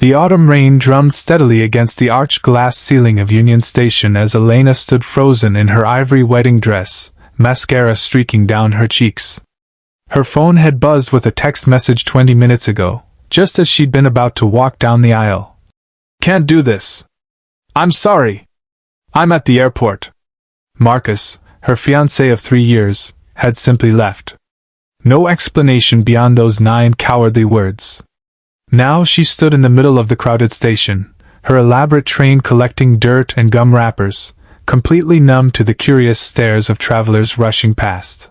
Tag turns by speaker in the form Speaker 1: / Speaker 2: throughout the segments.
Speaker 1: The autumn rain drummed steadily against the arched glass ceiling of Union Station as Elena stood frozen in her ivory wedding dress, mascara streaking down her cheeks. Her phone had buzzed with a text message 20 minutes ago, just as she'd been about to walk down the aisle. "Can't do this. I'm sorry. I'm at the airport." Marcus, her fiancé of 3 years, had simply left. No explanation beyond those 9 cowardly words. Now she stood in the middle of the crowded station, her elaborate train collecting dirt and gum wrappers, completely numb to the curious stares of travelers rushing past.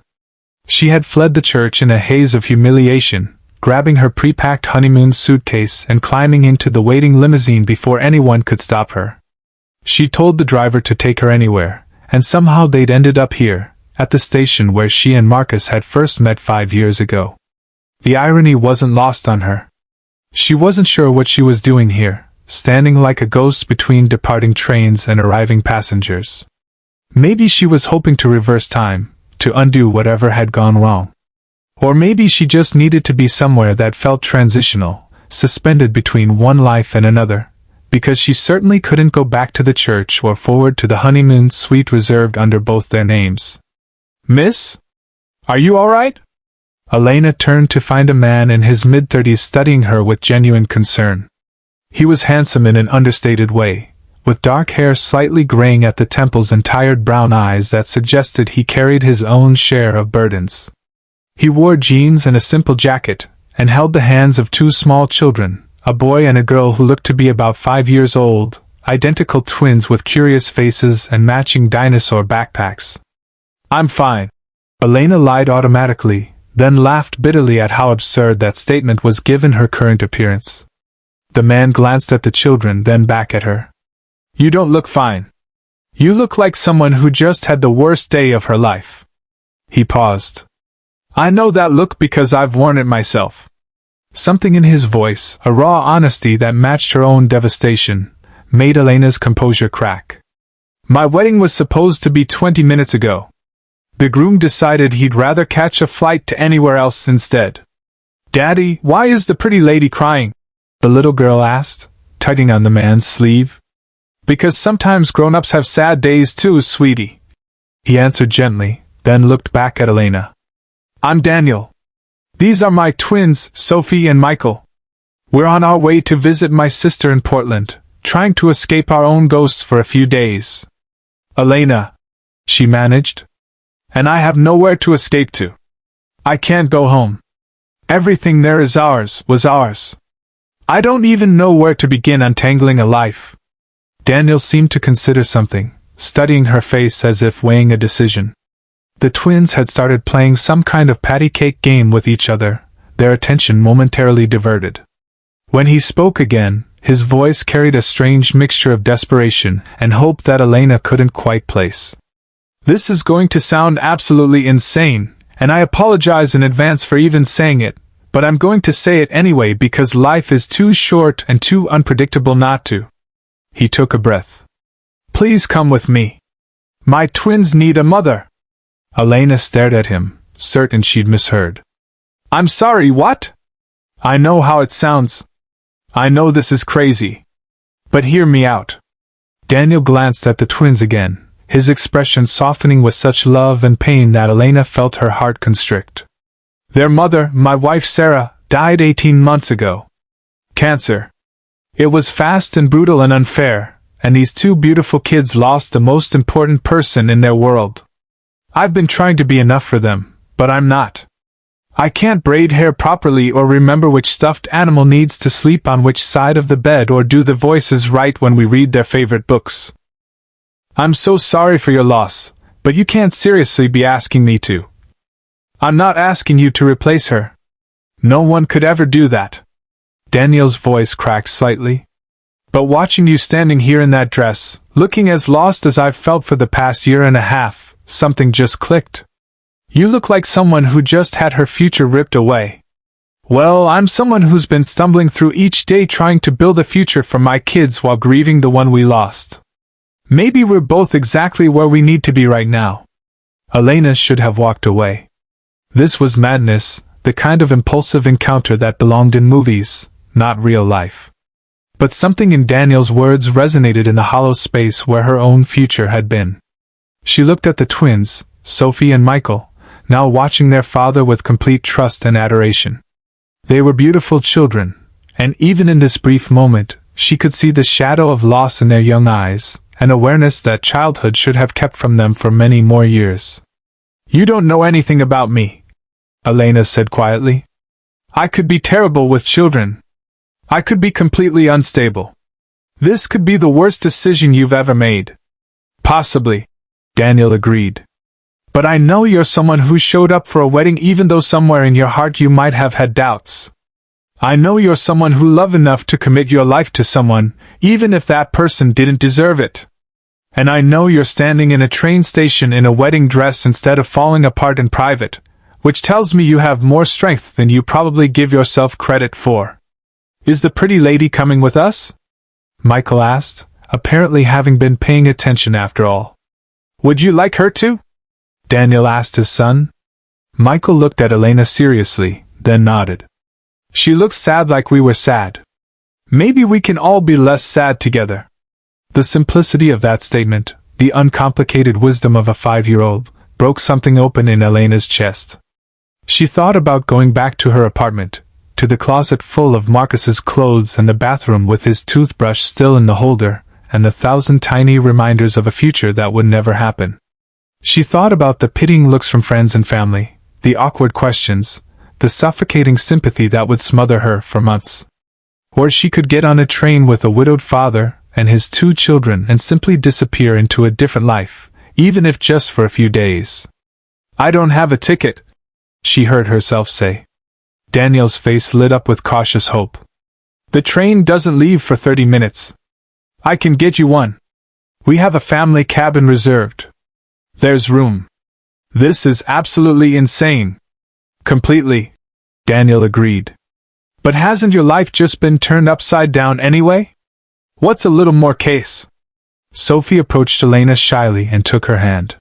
Speaker 1: She had fled the church in a haze of humiliation, grabbing her pre-packed honeymoon suitcase and climbing into the waiting limousine before anyone could stop her. She told the driver to take her anywhere, and somehow they'd ended up here, at the station where she and Marcus had first met 5 years ago. The irony wasn't lost on her. She wasn't sure what she was doing here, standing like a ghost between departing trains and arriving passengers. Maybe she was hoping to reverse time, to undo whatever had gone wrong. Or maybe she just needed to be somewhere that felt transitional, suspended between one life and another, because she certainly couldn't go back to the church or forward to the honeymoon suite reserved under both their names. "Miss? Are you all right?" Elena turned to find a man in his mid-30s studying her with genuine concern. He was handsome in an understated way, with dark hair slightly graying at the temples and tired brown eyes that suggested he carried his own share of burdens. He wore jeans and a simple jacket, and held the hands of 2 small children, a boy and a girl who looked to be about 5 years old, identical twins with curious faces and matching dinosaur backpacks. "I'm fine," Elena lied automatically, then laughed bitterly at how absurd that statement was given her current appearance. The man glanced at the children, then back at her. "You don't look fine. You look like someone who just had the worst day of her life." He paused. "I know that look because I've worn it myself." Something in his voice, a raw honesty that matched her own devastation, made Elena's composure crack. "My wedding was supposed to be 20 minutes ago. The groom decided he'd rather catch a flight to anywhere else instead." "Daddy, why is the pretty lady crying?" the little girl asked, tugging on the man's sleeve. "Because sometimes grown-ups have sad days too, sweetie," he answered gently, then looked back at Elena. "I'm Daniel. These are my twins, Sophie and Michael. We're on our way to visit my sister in Portland, trying to escape our own ghosts for a few days." "Elena," she managed. "And I have nowhere to escape to. I can't go home. Everything there is ours, was ours. I don't even know where to begin untangling a life." Daniel seemed to consider something, studying her face as if weighing a decision. The twins had started playing some kind of patty cake game with each other, their attention momentarily diverted. When he spoke again, his voice carried a strange mixture of desperation and hope that Elena couldn't quite place. "This is going to sound absolutely insane, and I apologize in advance for even saying it, but I'm going to say it anyway because life is too short and too unpredictable not to." He took a breath. "Please come with me. My twins need a mother." Elena stared at him, certain she'd misheard. "I'm sorry, what?" "I know how it sounds. I know this is crazy. But hear me out." Daniel glanced at the twins again, his expression softening with such love and pain that Elena felt her heart constrict. "Their mother, my wife Sarah, died 18 months ago. Cancer. It was fast and brutal and unfair, and these 2 beautiful kids lost the most important person in their world. I've been trying to be enough for them, but I'm not. I can't braid hair properly or remember which stuffed animal needs to sleep on which side of the bed or do the voices right when we read their favorite books. I'm so sorry for your loss, but you can't seriously be asking me to. I'm not asking you to replace her. No one could ever do that." Daniel's voice cracked slightly. "But watching you standing here in that dress, looking as lost as I've felt for the past year and a half, something just clicked. You look like someone who just had her future ripped away. Well, I'm someone who's been stumbling through each day trying to build a future for my kids while grieving the one we lost. Maybe we're both exactly where we need to be right now." Elena should have walked away. This was madness, the kind of impulsive encounter that belonged in movies, not real life. But something in Daniel's words resonated in the hollow space where her own future had been. She looked at the twins, Sophie and Michael, now watching their father with complete trust and adoration. They were beautiful children, and even in this brief moment, she could see the shadow of loss in their young eyes, an awareness that childhood should have kept from them for many more years. "You don't know anything about me," Elena said quietly. "I could be terrible with children. I could be completely unstable. This could be the worst decision you've ever made." "Possibly," Daniel agreed. "But I know you're someone who showed up for a wedding even though somewhere in your heart you might have had doubts. I know you're someone who loved enough to commit your life to someone, even if that person didn't deserve it. And I know you're standing in a train station in a wedding dress instead of falling apart in private, which tells me you have more strength than you probably give yourself credit for. Is the pretty lady coming with us?" Michael asked, apparently having been paying attention after all. "Would you like her to?" Daniel asked his son. Michael looked at Elena seriously, then nodded. "She looks sad like we were sad. Maybe we can all be less sad together." The simplicity of that statement, the uncomplicated wisdom of a 5-year-old, broke something open in Elena's chest. She thought about going back to her apartment, to the closet full of Marcus's clothes and the bathroom with his toothbrush still in the holder, and the 1,000 tiny reminders of a future that would never happen. She thought about the pitying looks from friends and family, the awkward questions, the suffocating sympathy that would smother her for months. Or she could get on a train with a widowed father and his 2 children and simply disappear into a different life, even if just for a few days. "I don't have a ticket," she heard herself say. Daniel's face lit up with cautious hope. "The train doesn't leave for 30 minutes. I can get you one. We have a family cabin reserved. There's room." "This is absolutely insane." "Completely," Daniel agreed. "But hasn't your life just been turned upside down anyway? What's a little more case?" Sophie approached Elena shyly and took her hand.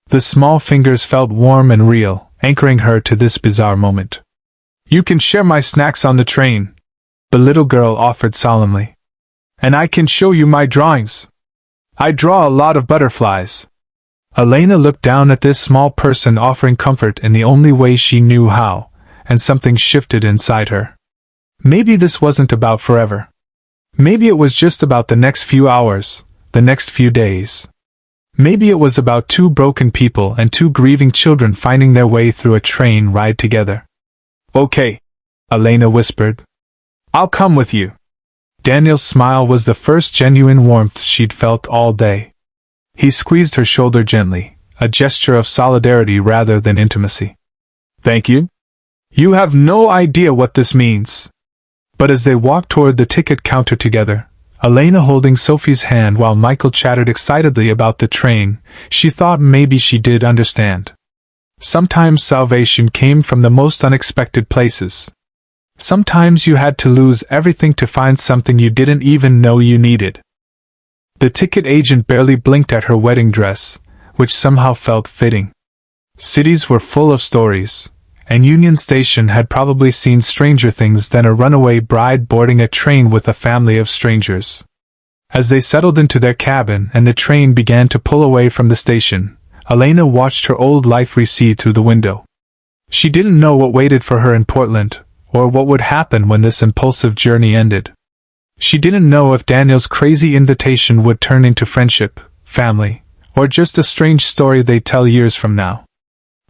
Speaker 1: The small fingers felt warm and real, anchoring her to this bizarre moment. "You can share my snacks on the train," the little girl offered solemnly. "And I can show you my drawings. I draw a lot of butterflies." Elena looked down at this small person offering comfort in the only way she knew how, and something shifted inside her. Maybe this wasn't about forever. Maybe it was just about the next few hours, the next few days. Maybe it was about 2 broken people and 2 grieving children finding their way through a train ride together. "Okay," Elena whispered. "I'll come with you." Daniel's smile was the first genuine warmth she'd felt all day. He squeezed her shoulder gently, a gesture of solidarity rather than intimacy. "Thank you. You have no idea what this means." But as they walked toward the ticket counter together, Elena holding Sophie's hand while Michael chattered excitedly about the train, she thought maybe she did understand. Sometimes salvation came from the most unexpected places. Sometimes you had to lose everything to find something you didn't even know you needed. The ticket agent barely blinked at her wedding dress, which somehow felt fitting. Cities were full of stories, and Union Station had probably seen stranger things than a runaway bride boarding a train with a family of strangers. As they settled into their cabin and the train began to pull away from the station, Elena watched her old life recede through the window. She didn't know what waited for her in Portland, or what would happen when this impulsive journey ended. She didn't know if Daniel's crazy invitation would turn into friendship, family, or just a strange story they'd tell years from now.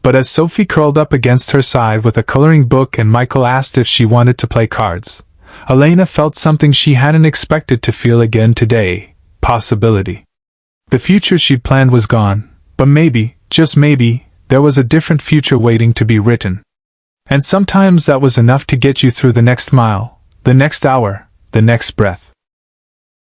Speaker 1: But as Sophie curled up against her side with a coloring book and Michael asked if she wanted to play cards, Elena felt something she hadn't expected to feel again today: possibility. The future she'd planned was gone, but maybe, just maybe, there was a different future waiting to be written. And sometimes that was enough to get you through the next mile, the next hour, the next breath.